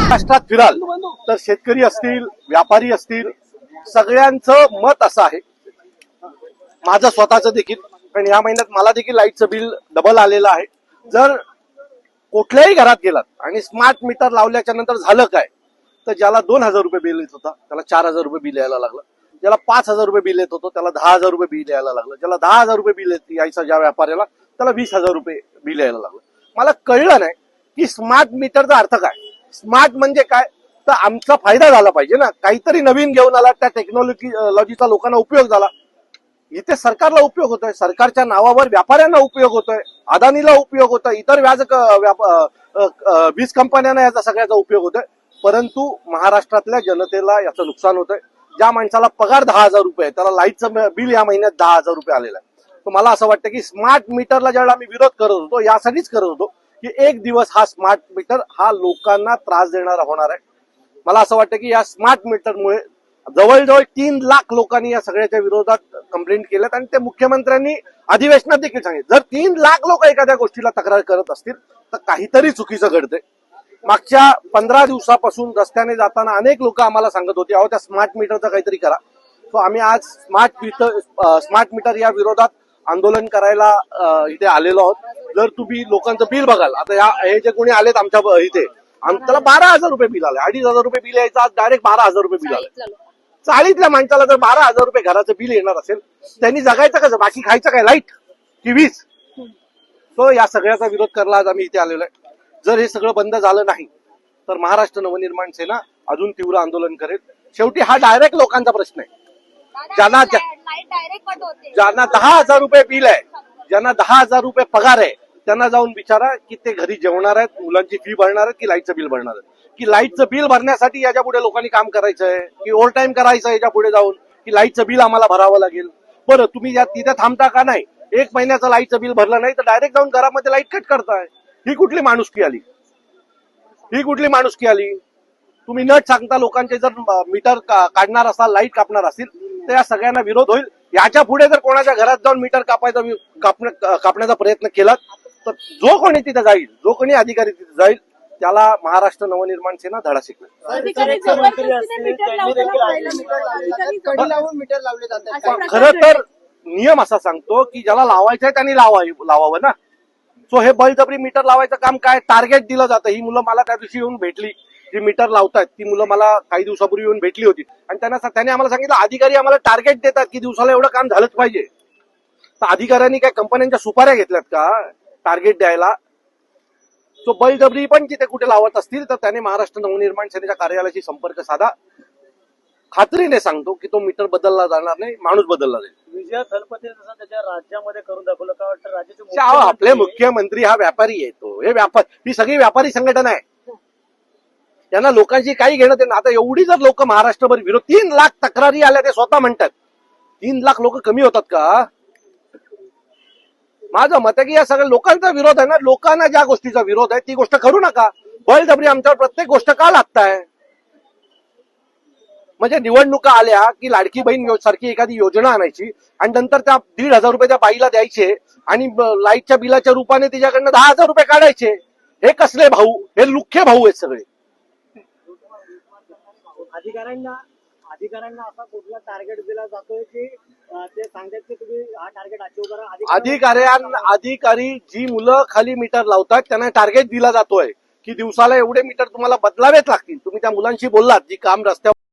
महाराष्ट्रात फिराल तर शेतकरी असतील, व्यापारी असतील, सगळ्यांचं मत असं आहे, माझं स्वतःचं देखील, पण या महिन्यात मला देखील लाईटचं बिल डबल आलेलं आहे. जर कुठल्याही घरात गेलात आणि स्मार्ट मीटर लावल्याच्या नंतर झालं काय, तर ज्याला 2,000 रुपये बिल येत होता त्याला 4,000 रुपये बिल यायला लागलं, ज्याला 5,000 रुपये बिल येत होतं त्याला 10,000 रुपये बिल यायला लागलं, ज्याला 10,000 रुपये बिल यायचं ज्या व्यापाऱ्याला त्याला 20,000 रुपये बिल यायला लागलं. मला कळलं नाही की स्मार्ट मीटरचा अर्थ काय. स्मार्ट म्हणजे काय, तर आमचा फायदा झाला पाहिजे ना, काहीतरी नवीन घेऊन आला, त्या टेक्नॉलॉजीचा लोकांना उपयोग झाला. इथे सरकारला उपयोग होतोय, सरकारच्या नावावर व्यापाऱ्यांना उपयोग होतोय, अदानीला उपयोग होतोय, इतर वीज कंपन्यांना याचा सगळ्याचा उपयोग होतोय. परंतु महाराष्ट्रातल्या जनतेला याचं नुकसान होतंय. ज्या माणसाला पगार 10,000 रुपये त्याला लाईटचं बिल या महिन्यात 10,000 रुपये आलेलं आहे. तर मला असं वाटतं की स्मार्ट मीटरला ज्यावेळेला आम्ही विरोध करत होतो, यासाठीच करत होतो की एक दिवस हा स्मार्ट मीटर हा लोकांना त्रास देणारा होणार आहे. मला असं वाटतं की या स्मार्ट मीटरमुळे जवळजवळ 3 लाख लोकांनी या सगळ्याच्या विरोधात कंप्लेंट केल्यात आणि ते मुख्यमंत्र्यांनी अधिवेशनात देखील सांगितलं. जर 3 लाख लोक एखाद्या गोष्टीला तक्रार करत असतील तर काहीतरी चुकीचं घडतंय. मागच्या 15 दिवसापासून रस्त्याने जाताना अनेक लोक आम्हाला सांगत होते, अहो त्या स्मार्ट मीटरचं काहीतरी करा. सो आम्ही आज स्मार्ट मीटर या विरोधात आंदोलन करायला इथे आलेलो आहोत. जर तुम्ही लोकांचं बिल बघाल, आता हे जे कोणी आलेत आमच्या इथे, त्याला 12,000 रुपये बिल आले, 2,500 रुपये बिल यायचं, आज डायरेक्ट 12,000 रुपये बिल आलं. चाळीतल्या माणसाला जर 12,000 रुपये घराचं बिल येणार असेल, त्यांनी जगायचं कसं, बाकी खायचं काय, लाईट की वीज. तो या सगळ्याचा विरोध करायला आज आम्ही इथे आलेलो आहे. जर हे सगळं बंद झालं नाही तर महाराष्ट्र नवनिर्माण सेना अजून तीव्र आंदोलन करेल. शेवटी हा डायरेक्ट लोकांचा प्रश्न आहे. ज्यांना 10,000 रुपये बिल आहे, ज्यांना 10,000 रुपये पगार आहे, त्यांना जाऊन विचारा की ते घरी जेवणार आहेत, मुलांची फी भरणार आहेत की लाईटचं बिल भरणार आहेत. की लाईटचं बिल भरण्यासाठी याच्या पुढे लोकांनी काम करायचंय की ओव्हर टाइम करायचं याच्या पुढे जाऊन, की लाईटचं बिल आम्हाला भरावं लागेल. बरं, तुम्ही तिथे थांबता का नाही? 1 महिन्याचं लाईटचं बिल भरलं नाही तर डायरेक्ट जाऊन घरामध्ये लाईट कट करताय. ही कुठली माणुसकी आली? ही कुठली माणुसकी आली? तुम्ही नट सांगता लोकांचे जर मीटर काढणार असाल, लाईट कापणार असतील तर या सगळ्यांना विरोध होईल. याच्या पुढे जर कोणाच्या घरात जाऊन मीटर कापण्याचा प्रयत्न केला तर जो कोणी तिथे जाईल, जो कोणी अधिकारी तिथे जाईल, त्याला महाराष्ट्र नवनिर्माण सेना धडा शिकवेल. खरं तर नियम असा सांगतो की ज्याला लावायचं आहे त्यांनी लावावं ना. सो हे बळजबरी मीटर लावायचं काम काय, टार्गेट दिलं जातं. ही मुलं मला त्या दिवशी येऊन भेटली, जी मीटर लावतायत ती मुलं मला काही दिवसापूर्वी येऊन भेटली होती आणि त्याने आम्हाला सांगितलं, अधिकारी आम्हाला टार्गेट देतात की दिवसाला एवढं काम झालंच पाहिजे. तर अधिकाऱ्यांनी काय कंपन्यांच्या सुपाऱ्या घेतल्यात का टार्गेट द्यायला? तो बळजबरी पण तिथे कुठे लावत असतील तर त्याने महाराष्ट्र नवनिर्माण सेनेच्या कार्यालयाशी संपर्क साधा. खात्रीने सांगतो की तो मीटर बदलला जाणार नाही, माणूस बदलला जाईल. विजय थलपती जसं त्याच्या राज्यामध्ये करून दाखवलं, का वाटतं राज्याचे आपले मुख्यमंत्री हा व्यापारी आहे. तो हे ही सगळी व्यापारी संघटना आहे. त्यांना लोकांची काही घेणं देणं. आता एवढी जर लोक महाराष्ट्रभर विरोध, 3 लाख तक्रारी आल्या, ते स्वतः म्हणतात 3 लाख लोक कमी होतात का? माझं मत आहे की या सगळ्या लोकांचा विरोध आहे ना, लोकांना ज्या गोष्टीचा विरोध आहे ती गोष्ट करू नका. बळजबरी आमच्यावर प्रत्येक गोष्ट का लागताय? म्हणजे निवडणुका आल्या की लाडकी बहीण सारखी एखादी योजना आणायची आणि नंतर त्या 1,500 रुपये त्या बाईला द्यायचे आणि लाईटच्या बिलाच्या रूपाने तिच्याकडनं 10,000 रुपये काढायचे. हे कसले भाऊ? हे लुख्खे भाऊ आहेत सगळे. अधिकाऱ्यांना असा कुठला टार्गेट दिला जातोय की ते सांगतात की तुम्ही हा टार्गेट अचीव्ह करा? अधिकारी जी मुलं खाली मीटर लावतात त्यांना टार्गेट दिला जातोय की दिवसाला एवढे मीटर तुम्हाला बदलावेच लागतील. तुम्ही त्या मुलांशी बोललात जी काम रस्त्यावर